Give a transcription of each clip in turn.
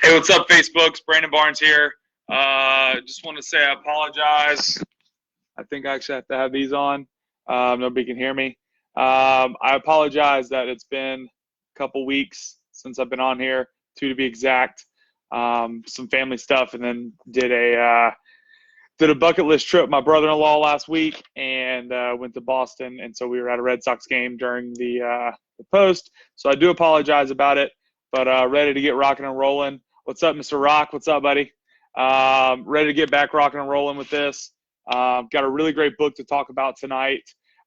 Hey, what's up, Facebook? It's Brandon Barnes here. Just want to say I apologize. I think I actually have to have these on. Nobody can hear me. I apologize that it's been a couple weeks since I've been on here, 2 to be exact. Some family stuff, and then did a bucket list trip with my brother-in-law last week, and went to Boston, and so we were at a Red Sox game during the post. So I do apologize about it, but ready to get rocking and rolling. What's up, Mr. Rock? What's up, buddy? Ready to get back rocking and rolling with this. Got a really great book to talk about tonight.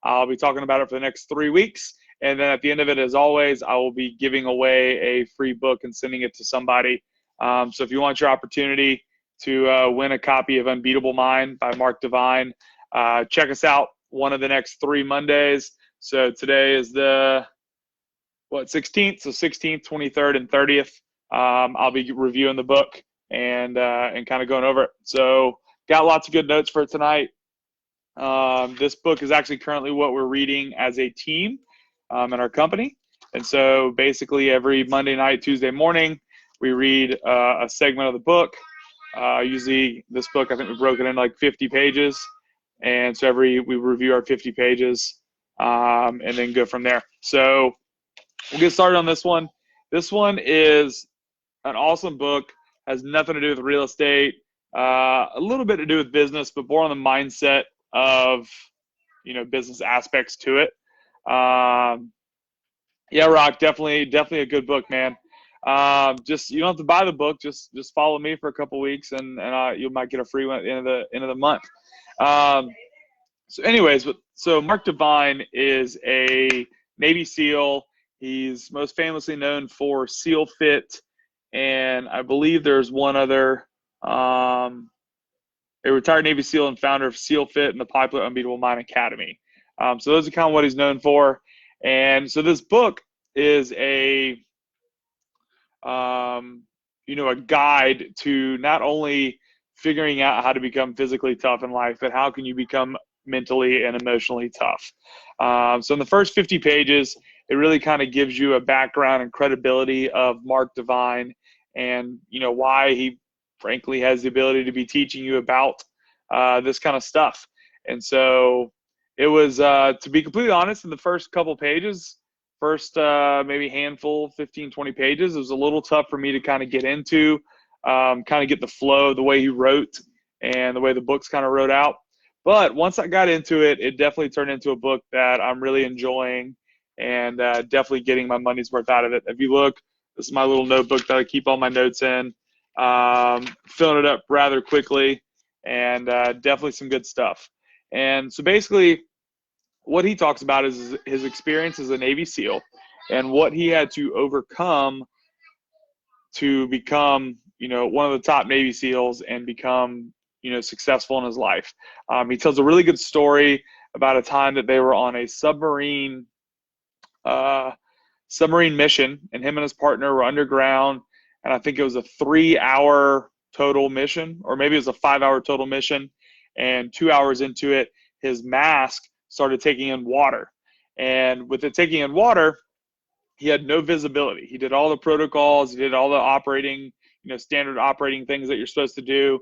I'll be talking about it for the next 3 weeks. And then at the end of it, as always, I will be giving away a free book and sending it to somebody. So if you want your opportunity to win a copy of Unbeatable Mind by Mark Divine, check us out one of the next 3 Mondays. So today is the 16th? So 16th, 23rd, and 30th. I'll be reviewing the book and kind of going over it. So got lots of good notes for tonight. This book is actually currently what we're reading as a team in our company. And so basically every Monday night, Tuesday morning, we read a segment of the book. Usually this book, I think we broke it into like 50 pages. And so we review our 50 pages and then go from there. So we'll get started on this one. This one is an awesome book. Has nothing to do with real estate, a little bit to do with business, but more on the mindset of, business aspects to it. Yeah, Rock, definitely a good book, man. Just, you don't have to buy the book. Just follow me for a couple weeks, and you might get a free one at the end of the month. So anyways, so Mark Divine is a Navy SEAL. He's most famously known for SEAL Fit, and I believe there's one other, a retired Navy SEAL and founder of SEAL Fit and the popular Unbeatable Mind Academy. So those are kind of what he's known for. And so this book is a guide to not only figuring out how to become physically tough in life, but how can you become mentally and emotionally tough. So in the first 50 pages, it really kind of gives you a background and credibility of Mark Divine and, why he frankly has the ability to be teaching you about this kind of stuff. And so it was, to be completely honest, in the first couple pages, maybe handful, 15, 20 pages, it was a little tough for me to kind of get into, kind of get the flow of the way he wrote and the way the book's kind of wrote out. But once I got into it, it definitely turned into a book that I'm really enjoying and definitely getting my money's worth out of it. If you look, this is my little notebook that I keep all my notes in, filling it up rather quickly, and definitely some good stuff. And so basically what he talks about is his experience as a Navy SEAL and what he had to overcome to become, one of the top Navy SEALs and become, successful in his life. He tells a really good story about a time that they were on a submarine mission, and him and his partner were underground, and I think it was a 3-hour total mission, or maybe it was a 5-hour total mission, and 2 hours into it, his mask started taking in water, and with it taking in water, he had no visibility. He did all the protocols, he did all the operating, standard operating things that you're supposed to do.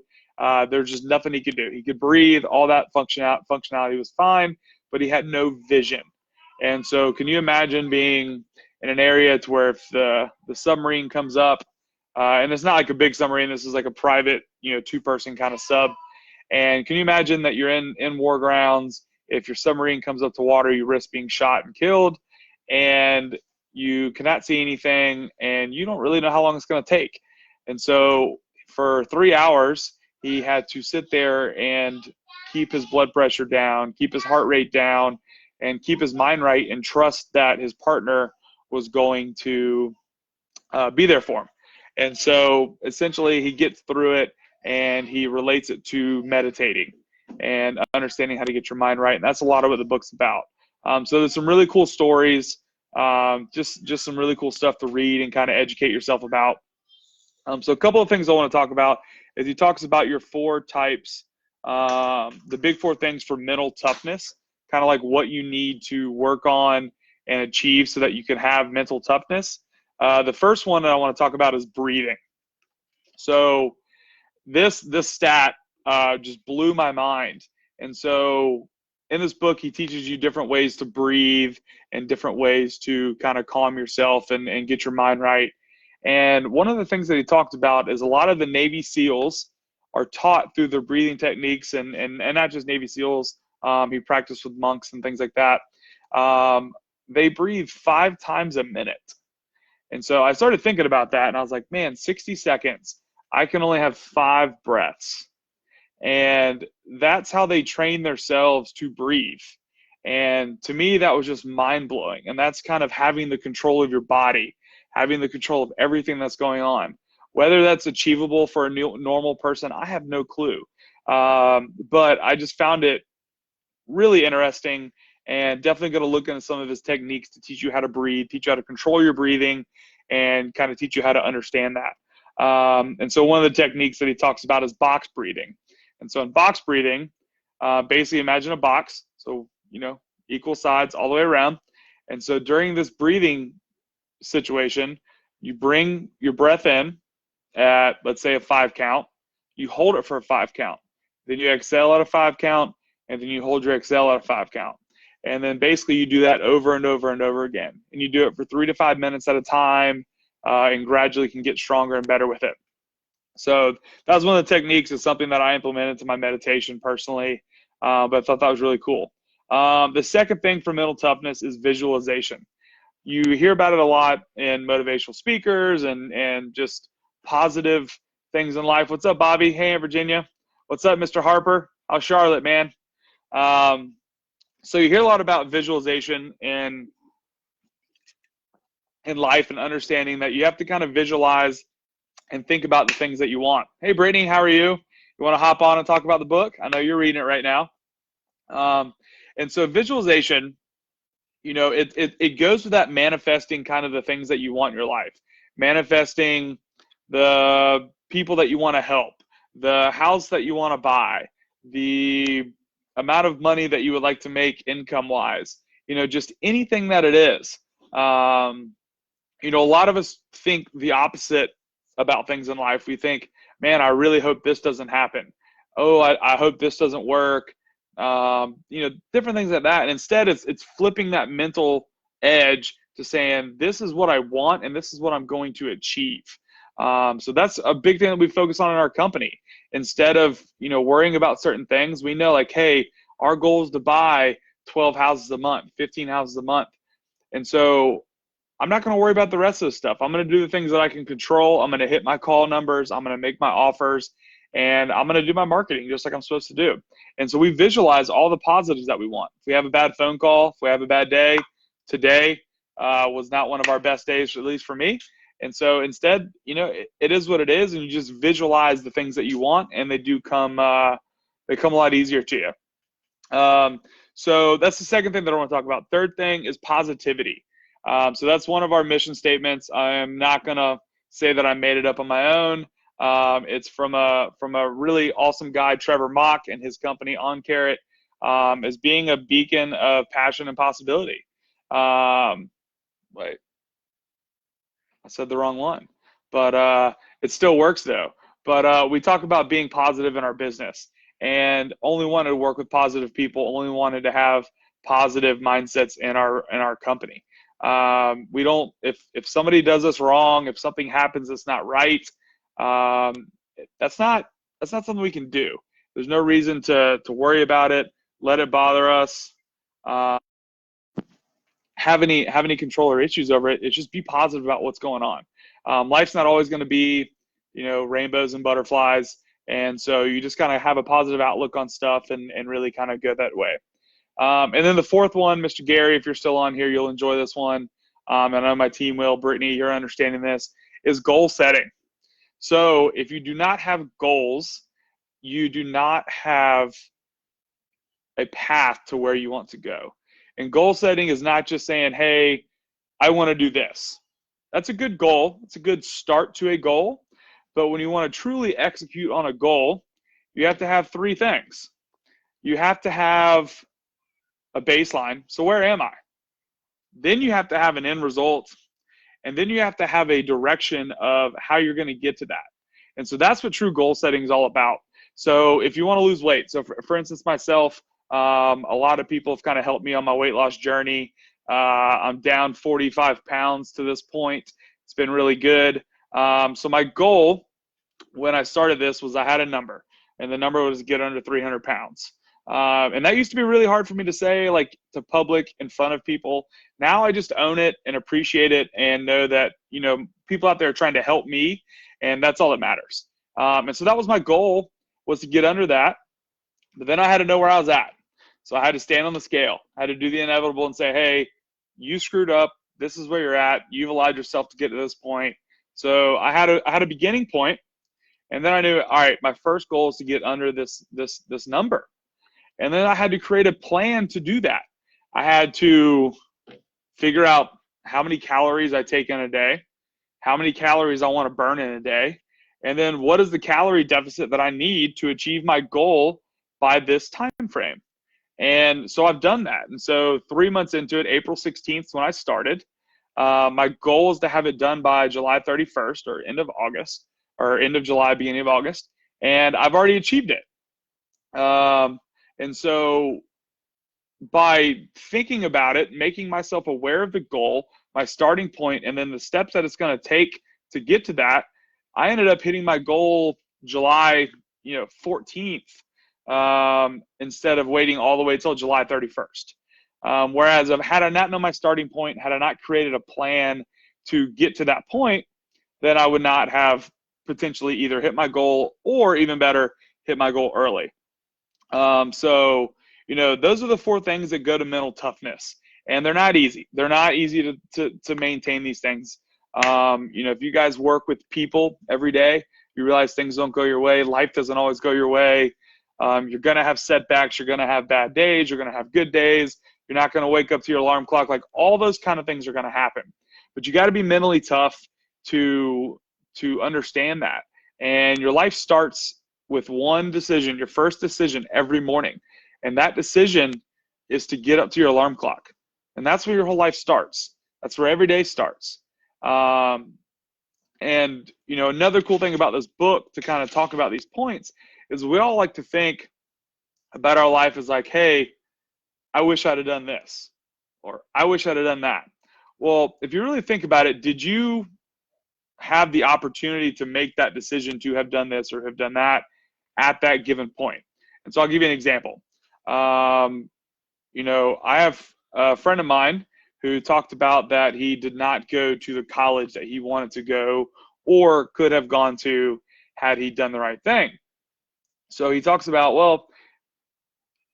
There's just nothing he could do. He could breathe, all that functionality was fine, but he had no vision. And so can you imagine being in an area to where if the submarine comes up, and it's not like a big submarine, this is like a private, 2-person kind of sub. And can you imagine that you're in war grounds, if your submarine comes up to water, you risk being shot and killed, and you cannot see anything, and you don't really know how long it's going to take. And so for 3 hours, he had to sit there and keep his blood pressure down, keep his heart rate down, and keep his mind right and trust that his partner was going to be there for him. And so essentially he gets through it and he relates it to meditating and understanding how to get your mind right. And that's a lot of what the book's about. So there's some really cool stories, just some really cool stuff to read and kind of educate yourself about. So a couple of things I want to talk about is he talks about your 4 types, the big 4 things for mental toughness, kind of like what you need to work on and achieve so that you can have mental toughness. The first one that I want to talk about is breathing. So this stat just blew my mind. And so in this book, he teaches you different ways to breathe and different ways to kind of calm yourself and get your mind right. And one of the things that he talked about is a lot of the Navy SEALs are taught through their breathing techniques, and not just Navy SEALs. He practiced with monks and things like that. They breathe 5 times a minute. And so I started thinking about that, and I was like, man, 60 seconds, I can only have 5 breaths. And that's how they train themselves to breathe. And to me, that was just mind blowing. And that's kind of having the control of your body, having the control of everything that's going on. Whether that's achievable for a normal person, I have no clue. But I just found it really interesting, and definitely going to look into some of his techniques to teach you how to breathe, teach you how to control your breathing, and kind of teach you how to understand that. And so one of the techniques that he talks about is box breathing. And so in box breathing, basically imagine a box, so, equal sides all the way around. And so during this breathing situation, you bring your breath in at, let's say, a 5 count. You hold it for a 5 count. Then you exhale at a 5 count, and then you hold your exhale at a 5 count. And then basically you do that over and over and over again. And you do it for 3 to 5 minutes at a time, and gradually can get stronger and better with it. So that was one of the techniques. It's something that I implemented to my meditation personally, but I thought that was really cool. The second thing for mental toughness is visualization. You hear about it a lot in motivational speakers and just positive things in life. What's up, Bobby? Hey, in Virginia. What's up, Mr. Harper? How's Charlotte, man? So you hear a lot about visualization in life, and understanding that you have to kind of visualize and think about the things that you want. Hey, Brittany, how are you? You want to hop on and talk about the book? I know you're reading it right now. And so visualization, it goes with that manifesting kind of the things that you want in your life. Manifesting the people that you want to help, the house that you want to buy, the amount of money that you would like to make income-wise, just anything that it is. A lot of us think the opposite about things in life. We think, man, I really hope this doesn't happen. Oh, I hope this doesn't work. Different things like that. And instead, it's flipping that mental edge to saying, this is what I want, and this is what I'm going to achieve. So that's a big thing that we focus on in our company. Instead of, worrying about certain things, we know, like, hey, our goal is to buy 12 houses a month, 15 houses a month. And so I'm not going to worry about the rest of the stuff. I'm going to do the things that I can control. I'm going to hit my call numbers. I'm going to make my offers, and I'm going to do my marketing just like I'm supposed to do. And so we visualize all the positives that we want. If we have a bad phone call, if we have a bad day, today was not one of our best days, at least for me. And so instead, it is what it is, and you just visualize the things that you want, and they come a lot easier to you. So that's the second thing that I want to talk about. Third thing is positivity. So that's one of our mission statements. I am not going to say that I made it up on my own. It's from a really awesome guy, Trevor Mock, and his company On Carrot, as being a beacon of passion and possibility. Wait, I said the wrong one, but it still works though. But we talk about being positive in our business, and only wanted to work with positive people, only wanted to have positive mindsets in our company. We don't, if somebody does us wrong, if something happens that's not right, that's not something we can do. There's no reason to worry about it, let it bother us, have any control or issues over it. It's just be positive about what's going on. Life's not always going to be, rainbows and butterflies. And so you just kind of have a positive outlook on stuff and really kind of go that way. And then the fourth one, Mr. Gary, if you're still on here, you'll enjoy this one. And I know my team will. Brittany, you're understanding this, is goal setting. So if you do not have goals, you do not have a path to where you want to go. And goal setting is not just saying, hey, I want to do this. That's a good goal. It's a good start to a goal. But when you want to truly execute on a goal, you have to have 3 things. You have to have a baseline. So where am I? Then you have to have an end result. And then you have to have a direction of how you're going to get to that. And so that's what true goal setting is all about. So if you want to lose weight, so for instance, myself, a lot of people have kind of helped me on my weight loss journey. I'm down 45 pounds to this point. It's been really good. So my goal when I started this was I had a number, and the number was to get under 300 pounds. And that used to be really hard for me to say, like, to public in front of people. Now I just own it and appreciate it and know that, you know, people out there are trying to help me, and that's all that matters. And so that was my goal, was to get under that. But then I had to know where I was at. So I had to stand on the scale. I had to do the inevitable and say, hey, you screwed up. This is where you're at. You've allowed yourself to get to this point. So I had a beginning point, and then I knew, all right, my first goal is to get under this number. And then I had to create a plan to do that. I had to figure out how many calories I take in a day, how many calories I want to burn in a day, and then what is the calorie deficit that I need to achieve my goal by this time frame. And so I've done that. And so 3 months into it, April 16th when I started, my goal is to have it done by July 31st or end of August, or end of July, beginning of August. And I've already achieved it. And so by thinking about it, making myself aware of the goal, my starting point, and then the steps that it's going to take to get to that, I ended up hitting my goal July, 14th, instead of waiting all the way till July 31st. Whereas had I not known my starting point, had I not created a plan to get to that point, then I would not have potentially either hit my goal or, even better, hit my goal early. So, those are the 4 things that go to mental toughness, and they're not easy. They're not easy to maintain these things. If you guys work with people every day, you realize things don't go your way. Life doesn't always go your way. You're going to have setbacks. You're going to have bad days. You're going to have good days. You're not going to wake up to your alarm clock. Like, all those kind of things are going to happen, but you got to be mentally tough to understand that. And your life starts with one decision, your first decision every morning. And that decision is to get up to your alarm clock. And that's where your whole life starts. That's where every day starts. And, another cool thing about this book to kind of talk about these points is we all like to think about our life as like, hey, I wish I'd have done this, or I wish I'd have done that. Well, if you really think about it, did you have the opportunity to make that decision to have done this or have done that at that given point? And so I'll give you an example. I have a friend of mine who talked about that he did not go to the college that he wanted to go or could have gone to had he done the right thing. So he talks about, well,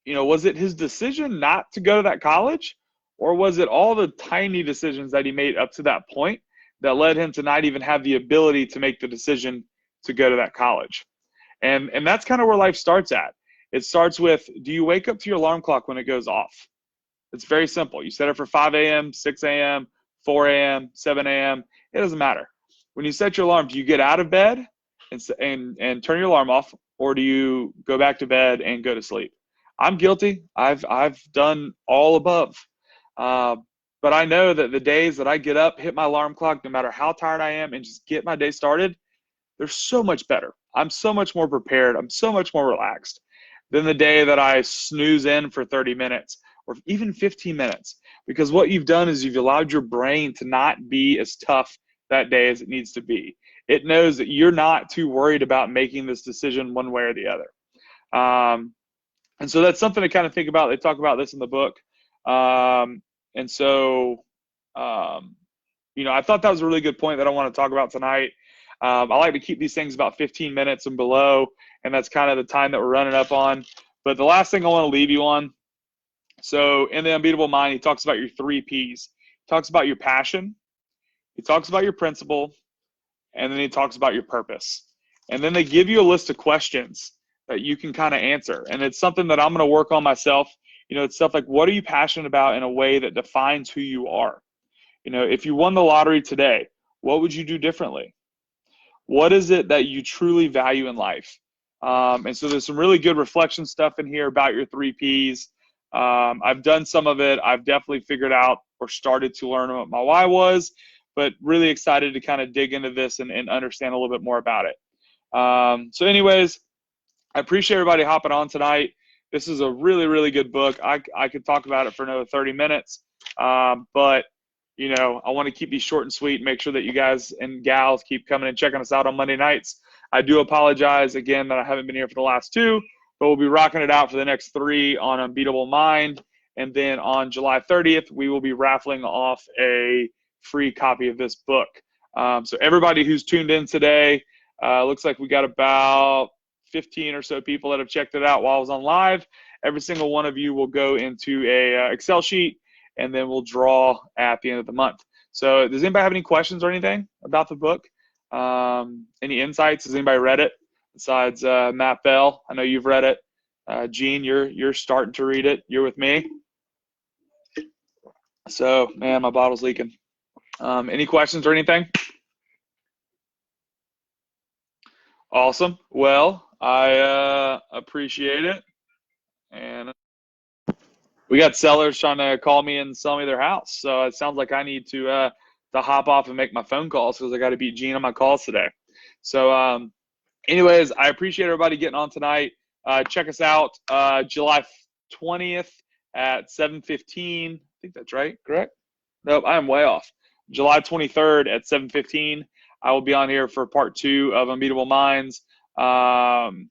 was it his decision not to go to that college, or was it all the tiny decisions that he made up to that point that led him to not even have the ability to make the decision to go to that college? And that's kind of where life starts at. It starts with, do you wake up to your alarm clock when it goes off? It's very simple. You set it for 5 a.m., 6 a.m., 4 a.m., 7 a.m. It doesn't matter. When you set your alarm, do you get out of bed and turn your alarm off, or do you go back to bed and go to sleep? I'm guilty. I've done all above. But I know that the days that I get up, hit my alarm clock, no matter how tired I am, and just get my day started, they're so much better. I'm so much more prepared. I'm so much more relaxed than the day that I snooze in for 30 minutes or even 15 minutes. Because what you've done is you've allowed your brain to not be as tough that day as it needs to be. It knows that you're not too worried about making this decision one way or the other. And so that's something to kind of think about. They talk about this in the book. And so, I thought that was a really good point that I want to talk about tonight. I like to keep these things about 15 minutes and below, and that's kind of the time that we're running up on. But the last thing I want to leave you on, so in the Unbeatable Mind, he talks about your 3 Ps. He talks about your passion, he talks about your principle, and then he talks about your purpose. And then they give you a list of questions that you can kind of answer. And it's something that I'm going to work on myself. It's stuff like, what are you passionate about in a way that defines who you are? If you won the lottery today, what would you do differently? What is it that you truly value in life? And so there's some really good reflection stuff in here about your 3 Ps. I've done some of it. I've definitely figured out or started to learn what my why was, but really excited to kind of dig into this and understand a little bit more about it. So anyways, I appreciate everybody hopping on tonight. This is a really, really good book. I could talk about it for another 30 minutes, but you know, I want to keep these short and sweet and make sure that you guys and gals keep coming and checking us out on Monday nights. I do apologize again that I haven't been here for the last 2, but we'll be rocking it out for the next 3 on Unbeatable Mind. And then on July 30th, we will be raffling off a free copy of this book. So everybody who's tuned in today, looks like we got about 15 or so people that have checked it out while I was on live. Every single one of you will go into a Excel sheet, and then we'll draw at the end of the month. So does anybody have any questions or anything about the book? Any insights? Has anybody read it besides Matt Bell? I know you've read it. Gene, you're starting to read it. You're with me. So, man, my bottle's leaking. Any questions or anything? Awesome. Well, I appreciate it. And we got sellers trying to call me and sell me their house. So it sounds like I need to hop off and make my phone calls because I got to beat Gene on my calls today. So anyways, I appreciate everybody getting on tonight. Check us out July 20th at 7:15. I think that's right, correct? Nope, I am way off. July 23rd at 7:15. I will be on here for part 2 of Unbeatable Minds. We'll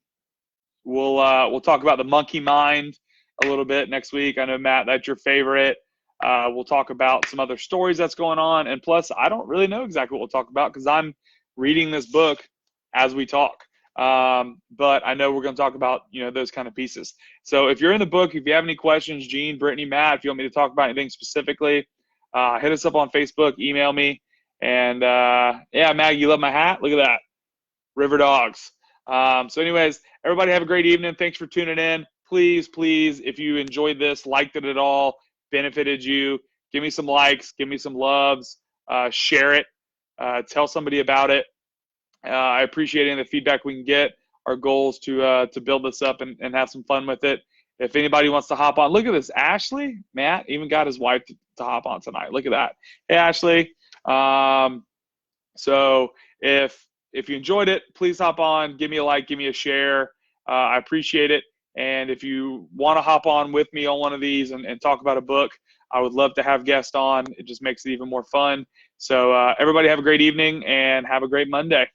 talk about the monkey mind a little bit next week. I know, Matt, that's your favorite. We'll talk about some other stories that's going on. And plus, I don't really know exactly what we'll talk about because I'm reading this book as we talk. But I know we're going to talk about, those kind of pieces. So if you're in the book, if you have any questions, Gene, Brittany, Matt, if you want me to talk about anything specifically, hit us up on Facebook, email me. And yeah, Maggie, you love my hat? Look at that. River Dogs. So anyways, everybody have a great evening. Thanks for tuning in. Please, if you enjoyed this, liked it at all, benefited you, give me some likes, give me some loves, share it, tell somebody about it. I appreciate any of the feedback we can get. Our goal is to build this up and have some fun with it. If anybody wants to hop on, look at this. Ashley, Matt even got his wife to hop on tonight. Look at that. Hey, Ashley. So if you enjoyed it, please hop on, give me a like, give me a share. I appreciate it. And if you want to hop on with me on one of these and talk about a book, I would love to have guests on. It just makes it even more fun. So everybody have a great evening and have a great Monday.